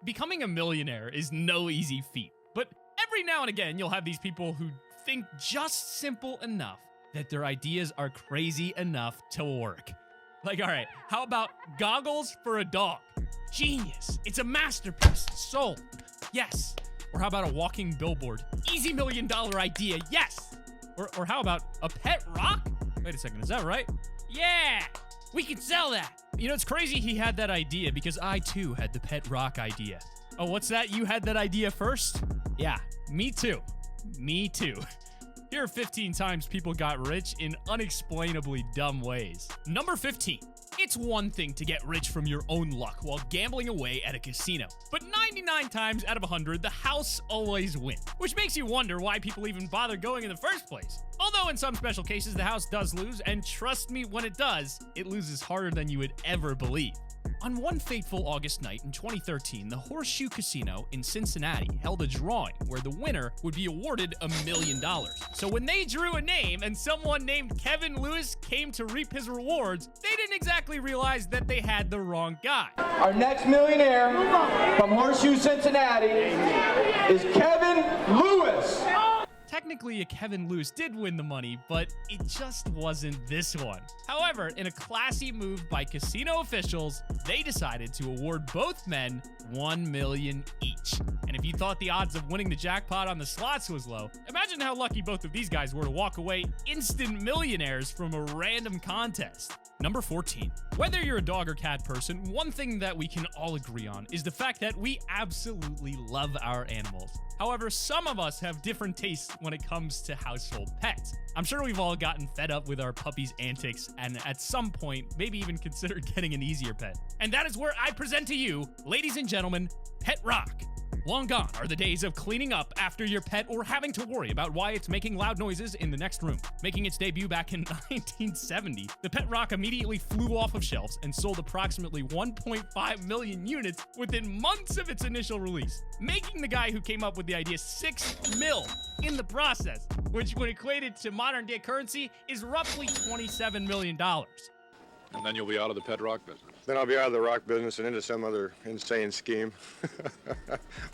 Becoming a millionaire is no easy feat, but every now and again you'll have these people who think just simple enough that their ideas are crazy enough to work. Like, all right, how about goggles for a dog? Genius. It's a masterpiece. Sold. Yes. Or how about a walking billboard? Easy $1 million idea. Yes. Or how about a pet rock? Wait a second, is that right? Yeah, we can sell that. You know, it's crazy he had that idea because I too had the pet rock idea. Oh, what's that? You had that idea first? Yeah, me too. Me too. Here are 15 times people got rich in unexplainably dumb ways. Number 15. It's one thing to get rich from your own luck while gambling away at a casino, but 99 times out of 100, the house always wins, which makes you wonder why people even bother going in the first place. Although in some special cases, the house does lose, and trust me, when it does, it loses harder than you would ever believe. On one fateful August night in 2013, the Horseshoe Casino in Cincinnati held a drawing where the winner would be awarded $1 million. So when they drew a name and someone named Kevin Lewis came to reap his rewards, they didn't exactly realize that they had the wrong guy. Our next millionaire from Horseshoe, Cincinnati is Kevin Lewis. Technically, a Kevin Lewis did win the money, but it just wasn't this one. However, in a classy move by casino officials, they decided to award both men $1 million each. And if you thought the odds of winning the jackpot on the slots was low, imagine how lucky both of these guys were to walk away instant millionaires from a random contest. Number 14. Whether you're a dog or cat person, one thing that we can all agree on is the fact that we absolutely love our animals. However, some of us have different tastes when it comes to household pets. I'm sure we've all gotten fed up with our puppy's antics and at some point, maybe even considered getting an easier pet. And that is where I present to you, ladies and gentlemen, Pet Rock. Long gone are the days of cleaning up after your pet or having to worry about why it's making loud noises in the next room. Making its debut back in 1970, the Pet Rock immediately flew off of shelves and sold approximately 1.5 million units within months of its initial release, making the guy who came up with the idea $6 million in the process, which when equated to modern day currency is roughly $27 million. And then you'll be out of the pet rock business. Then I'll be out of the rock business and into some other insane scheme.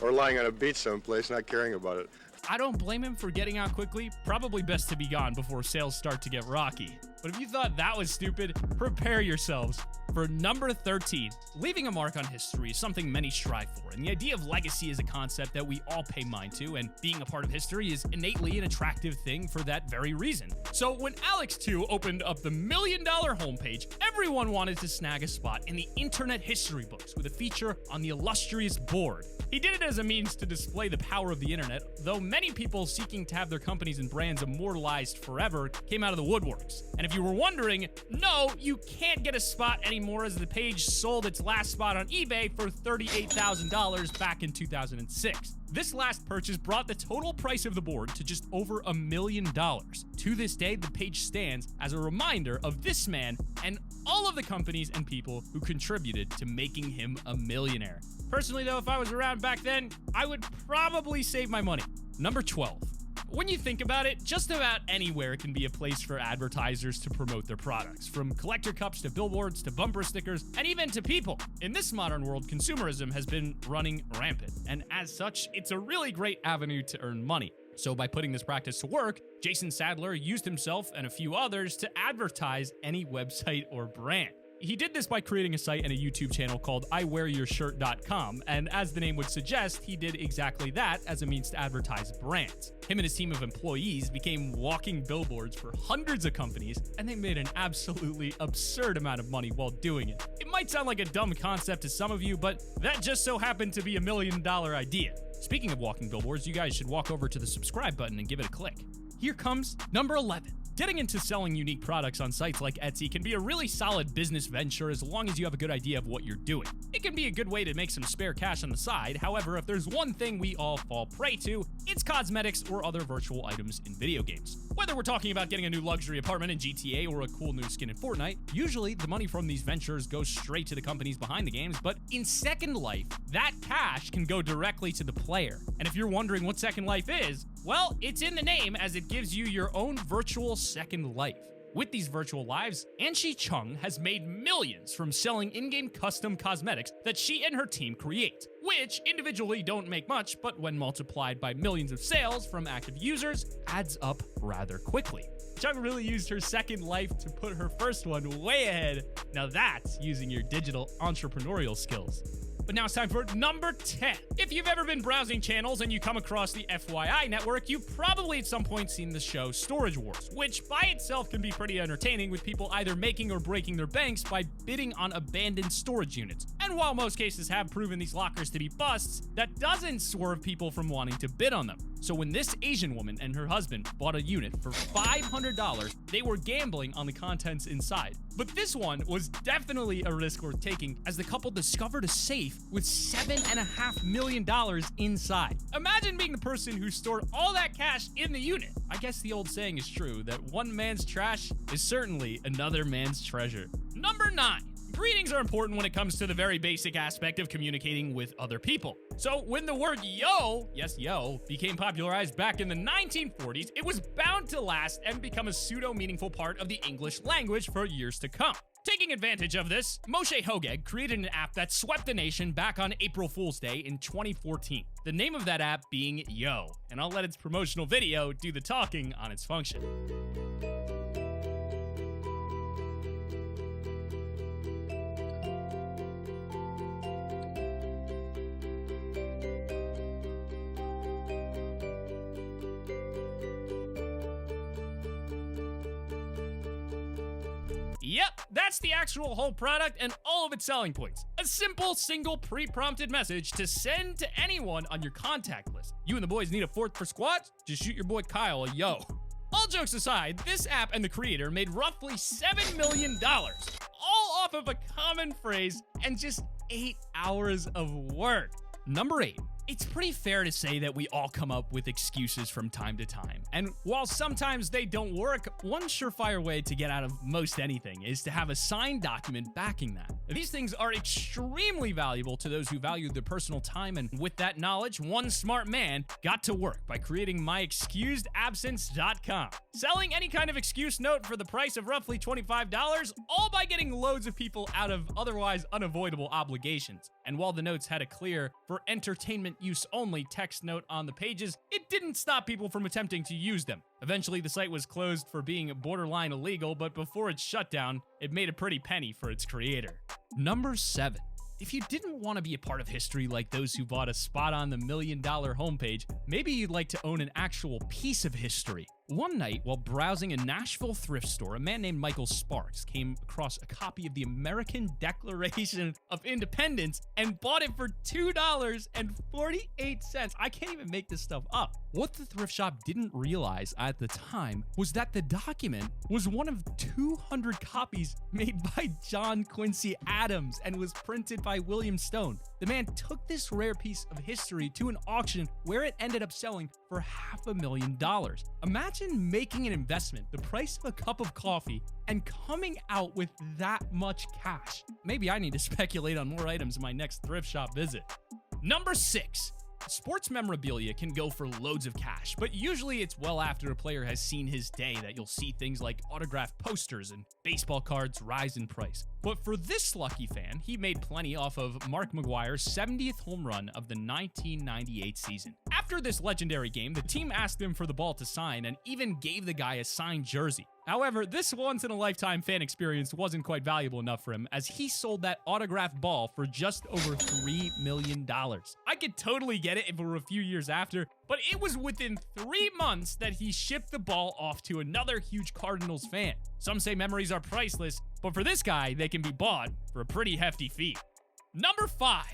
Or lying on a beach someplace, not caring about it. I don't blame him for getting out quickly. Probably best to be gone before sales start to get rocky. But if you thought that was stupid, prepare yourselves for number 13. Leaving a mark on history is something many strive for, and the idea of legacy is a concept that we all pay mind to, and being a part of history is innately an attractive thing for that very reason. So when Alex 2 opened up the $1 million homepage, everyone wanted to snag a spot in the internet history books with a feature on the illustrious board. He did it as a means to display the power of the internet, though many people seeking to have their companies and brands immortalized forever came out of the woodworks. And if you were wondering, no, you can't get a spot anymore as the page sold its last spot on eBay for $38,000 back in 2006. This last purchase brought the total price of the board to just over $1 million. To this day, the page stands as a reminder of this man and all of the companies and people who contributed to making him a millionaire. Personally, though, if I was around back then, I would probably save my money. Number 12. When you think about it, just about anywhere can be a place for advertisers to promote their products, from collector cups to billboards to bumper stickers, and even to people. In this modern world, consumerism has been running rampant, and as such, it's a really great avenue to earn money. So by putting this practice to work, Jason Sadler used himself and a few others to advertise any website or brand. He did this by creating a site and a YouTube channel called iwearyourshirt.com, and as the name would suggest, he did exactly that as a means to advertise brands. Him and his team of employees became walking billboards for hundreds of companies, and they made an absolutely absurd amount of money while doing it. It might sound like a dumb concept to some of you, but that just so happened to be $1 million idea. Speaking of walking billboards, you guys should walk over to the subscribe button and give it a click. Here comes number 11. Getting into selling unique products on sites like Etsy can be a really solid business venture as long as you have a good idea of what you're doing. It can be a good way to make some spare cash on the side. However, if there's one thing we all fall prey to, it's cosmetics or other virtual items in video games. Whether we're talking about getting a new luxury apartment in GTA or a cool new skin in Fortnite, usually the money from these ventures goes straight to the companies behind the games, but in Second Life, that cash can go directly to the player. And if you're wondering what Second Life is, well, it's in the name as it gives you your own virtual second life. With these virtual lives, Anshi Chung has made millions from selling in-game custom cosmetics that she and her team create, which individually don't make much, but when multiplied by millions of sales from active users, adds up rather quickly. Chung really used her second life to put her first one way ahead. Now that's using your digital entrepreneurial skills. But now it's time for number 10. If you've ever been browsing channels and you come across the FYI network, you've probably at some point seen the show Storage Wars, which by itself can be pretty entertaining, with people either making or breaking their banks by bidding on abandoned storage units. And while most cases have proven these lockers to be busts, that doesn't swerve people from wanting to bid on them. So when this Asian woman and her husband bought a unit for $500, they were gambling on the contents inside. But this one was definitely a risk worth taking, as the couple discovered a safe with $7.5 million inside. Imagine being the person who stored all that cash in the unit. I guess the old saying is true, that one man's trash is certainly another man's treasure. Number 9. Greetings are important when it comes to the very basic aspect of communicating with other people. So when the word yo, yes yo, became popularized back in the 1940s, it was bound to last and become a pseudo-meaningful part of the English language for years to come. Taking advantage of this, Moshe Hogeg created an app that swept the nation back on April Fool's Day in 2014. The name of that app being Yo, and I'll let its promotional video do the talking on its function. Yep, that's the actual whole product and all of its selling points. A simple, single, pre-prompted message to send to anyone on your contact list. You and the boys need a fourth for squats? Just shoot your boy Kyle a yo. All jokes aside, this app and the creator made roughly $7 million, all off of a common phrase and just 8 hours of work. Number 8. It's pretty fair to say that we all come up with excuses from time to time. And while sometimes they don't work, one surefire way to get out of most anything is to have a signed document backing that. These things are extremely valuable to those who value their personal time, and with that knowledge, one smart man got to work by creating myexcusedabsence.com. Selling any kind of excuse note for the price of roughly $25, all by getting loads of people out of otherwise unavoidable obligations. And while the notes had a clear, for entertainment use only text note on the pages, it didn't stop people from attempting to use them. Eventually, the site was closed for being borderline illegal, but before its shutdown, it made a pretty penny for its creator. Number 7. If you didn't want to be a part of history like those who bought a spot on the $1 Million homepage, maybe you'd like to own an actual piece of history. One night, while browsing a Nashville thrift store, a man named Michael Sparks came across a copy of the American Declaration of Independence and bought it for $2.48. I can't even make this stuff up. What the thrift shop didn't realize at the time was that the document was one of 200 copies made by John Quincy Adams and was printed by William Stone. The man took this rare piece of history to an auction where it ended up selling for $500,000. Imagine making an investment, the price of a cup of coffee, and coming out with that much cash. Maybe I need to speculate on more items in my next thrift shop visit. Number 6. Sports memorabilia can go for loads of cash, but usually it's well after a player has seen his day that you'll see things like autographed posters and baseball cards rise in price. But for this lucky fan, he made plenty off of Mark McGwire's 70th home run of the 1998 season. After this legendary game, the team asked him for the ball to sign and even gave the guy a signed jersey. However, this once-in-a-lifetime fan experience wasn't quite valuable enough for him, as he sold that autographed ball for just over $3 million. I could totally get it if it were a few years after, but it was within 3 months that he shipped the ball off to another huge Cardinals fan. Some say memories are priceless, but for this guy, they can be bought for a pretty hefty fee. Number 5.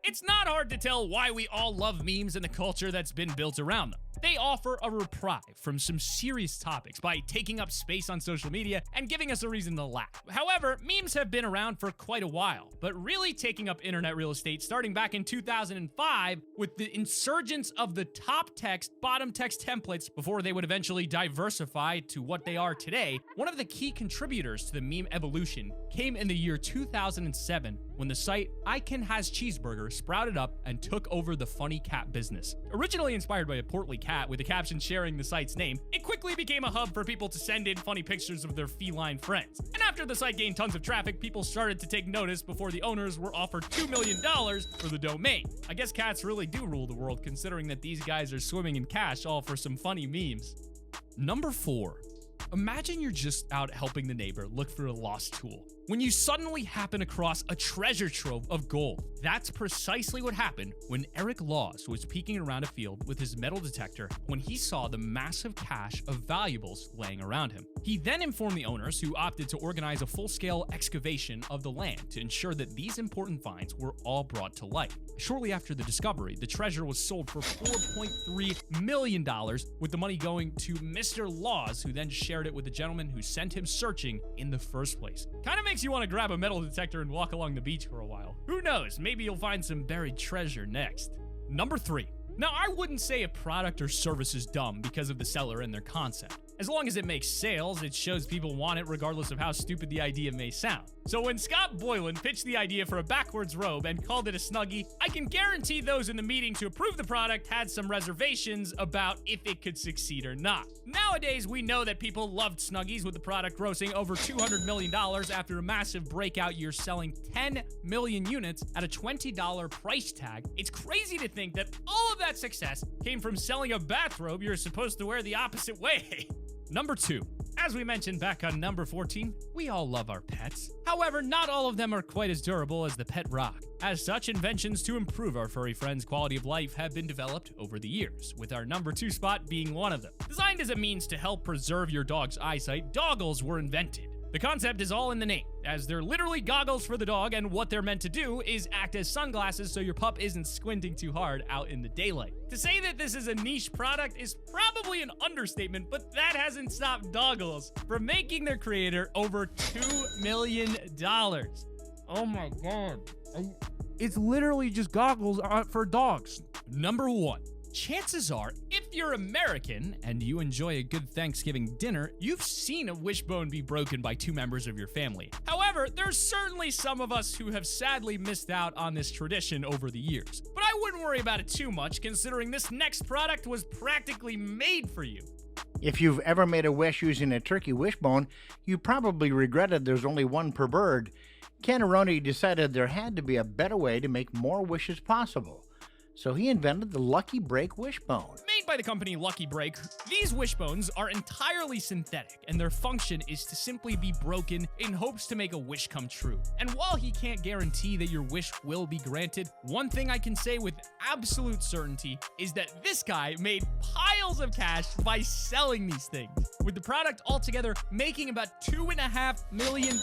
It's not hard to tell why we all love memes and the culture that's been built around them. They offer a reprieve from some serious topics by taking up space on social media and giving us a reason to laugh. However, memes have been around for quite a while, but really taking up internet real estate starting back in 2005 with the insurgence of the top text, bottom text templates before they would eventually diversify to what they are today. One of the key contributors to the meme evolution came in the year 2007 when the site I Can Has Cheeseburger sprouted up and took over the funny cat business. Originally inspired by a portly cat with a caption sharing the site's name, it quickly became a hub for people to send in funny pictures of their feline friends. And after the site gained tons of traffic, people started to take notice before the owners were offered $2 million for the domain. I guess cats really do rule the world, considering that these guys are swimming in cash all for some funny memes. Number 4. Imagine you're just out helping the neighbor look for a lost tool when you suddenly happen across a treasure trove of gold. That's precisely what happened when Eric Laws was peeking around a field with his metal detector when he saw the massive cache of valuables laying around him. He then informed the owners, who opted to organize a full-scale excavation of the land to ensure that these important finds were all brought to light. Shortly after the discovery, the treasure was sold for $4.3 million, with the money going to Mr. Laws, who then shared it with the gentleman who sent him searching in the first place. Kind of makes you want to grab a metal detector and walk along the beach for a while. Who knows, maybe you'll find some buried treasure next. Number 3. Now, I wouldn't say a product or service is dumb because of the seller and their concept. As long as it makes sales, it shows people want it regardless of how stupid the idea may sound. So when Scott Boylan pitched the idea for a backwards robe and called it a Snuggie, I can guarantee those in the meeting to approve the product had some reservations about if it could succeed or not. Nowadays, we know that people loved Snuggies, with the product grossing over $200 million after a massive breakout year selling 10 million units at a $20 price tag. It's crazy to think that all of that success came from selling a bathrobe you're supposed to wear the opposite way. Number 2. As we mentioned back on number 14, we all love our pets. However, not all of them are quite as durable as the pet rock. As such, inventions to improve our furry friends' quality of life have been developed over the years, with our number 2 spot being one of them. Designed as a means to help preserve your dog's eyesight, Doggles were invented. The concept is all in the name, as they're literally goggles for the dog, and what they're meant to do is act as sunglasses so your pup isn't squinting too hard out in the daylight. To say that this is a niche product is probably an understatement, but that hasn't stopped Doggles from making their creator over $2 million. Oh my god. It's literally just goggles for dogs. Number 1. Chances are, if you're American and you enjoy a good Thanksgiving dinner, you've seen a wishbone be broken by 2 members of your family. However, there's certainly some of us who have sadly missed out on this tradition over the years. But I wouldn't worry about it too much, considering this next product was practically made for you. If you've ever made a wish using a turkey wishbone, you probably regretted there's only one per bird. Canaroni decided there had to be a better way to make more wishes possible. So he invented the Lucky Break wishbone. Made by the company Lucky Break, these wishbones are entirely synthetic, and their function is to simply be broken in hopes to make a wish come true. And while he can't guarantee that your wish will be granted, one thing I can say with absolute certainty is that this guy made piles of cash by selling these things, with the product altogether making about $2.5 million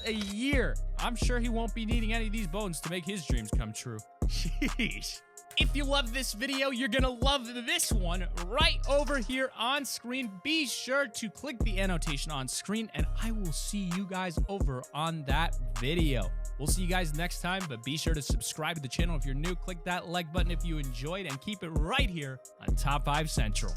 a year. I'm sure he won't be needing any of these bones to make his dreams come true. Sheesh. If you love this video, you're gonna love this one right over here on screen. Be sure to click the annotation on screen, and I will see you guys over on that video. We'll see you guys next time, but be sure to subscribe to the channel if you're new. Click that like button if you enjoyed, and keep it right here on Top 5 Central.